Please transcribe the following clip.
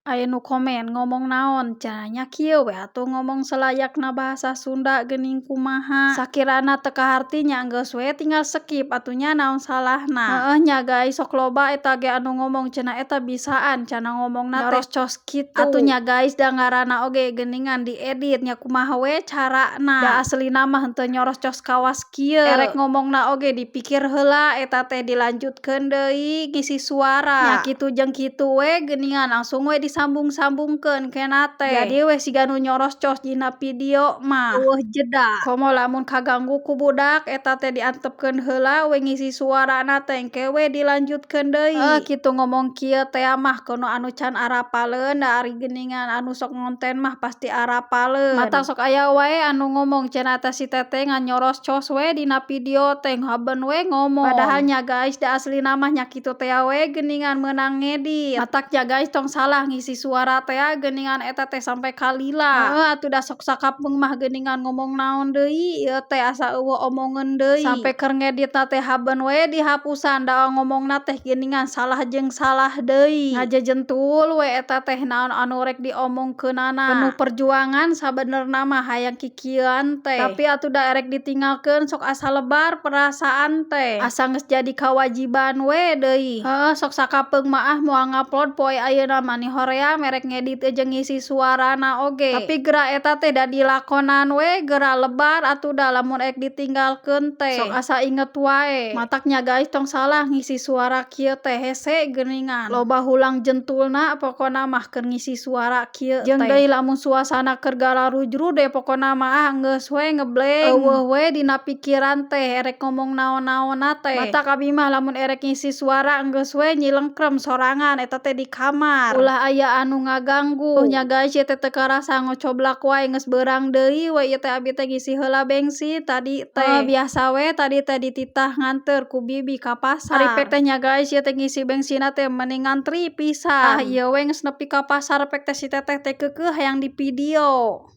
Aya nu komen ngomong naon cenah nya kieu we atuh ngomong selayakna bahasa Sunda geuning kumaha sakirana teu kaharti nya geus we tinggal skip atuh nya naon salahna. Heueuh nya guys sok loba eta ge anu ngomong cenah eta bisaan cenah ngomongna teh nyoroscos kitu. Atuh nya guys da ngaranna oge geuningan diedit nya kumaha we carana. Da aslina mah henteu nyoroscos kawas kieu. Erek ngomongna oge dipikir heula eta teh dilanjutkeun deui ngisi suara. Nya kitu jeung kitu we geuningan langsung we disambung-sambungkeun keneh teh. Jadi we siga nu nyoroscos dina video mah eueuh jeda. Komo lamun kaganggu ku budak eta teh diantepkeun heula we ngisi suarana teh engke we dilanjutkeun deui. Kitu ngomong kieu teh mah kudu anu can arapaleun da ari geuningan anu sok ngonten mah pasti arapaleun. Mata sok aya wae anu ngomong cenah teh si teteh ngan nyoroscos we dina video teh haben we ngomong. Padahal nya guys da aslina mah nya kitu teh we geuningan meunang ngedit. Matak nya guys tong salah ngisi suara teh geuningan eta teh sampe kalila. Heueuh atuh da sok sakapeung mah geuningan ngomong naon deui ieu teh asa eueuh omongeun deui. Sampe keur ngeditna teh haben we dihapusan da ngomongna teh geuningan salah jeung salah deui. Ngajejentul we eta teh naon anu rek diomongkeunana. Penuh perjuangan sabenerna mah hayang kikieuan teh. Tapi atuh da erek ditinggalkeun sok asa lebar perasaan teh. Asa geus jadi kawajiban we deui. Heueuh sok sakapeung mah moal ngupload poe ayeuna mah ni hoream merek ngedit jeung ngisi suarana oge. Tapi geura eta teh da dilakonan we geura lebar atuh da lamun erek ditinggalkeun teh sok asa inget wae. Matak nya guys tong salah ngisi suara kieu teh hese geuningan. Loba hulang jentulna pokona mah keur ngisi suara kieu teh. Jeung deui lamun suasana keur galarujrude pokona mah geus we ngeblank. Eueuh we dina pikiran teh erek ngomong naon-naonna teh. Matak abi mah lamun erek ngisi suara geus we nyilengkrem sorangan eta teh di kamar. Ulah aya anu ngaganggu. Nya guys ieu teh teu karasa ngocoblak wae geus beurang deui we ieu teh abi teh ngisi heula bensin tadi teh. Biasa we tadi teh dititah nganteur ku bibi ka pasar. Ari pek teh nya guys ieu teh ngisi bensinna teh mending ngantri pisan. Ieu we geus nepi ka pasar pek teh si teteh teh keukeuh hayang di video.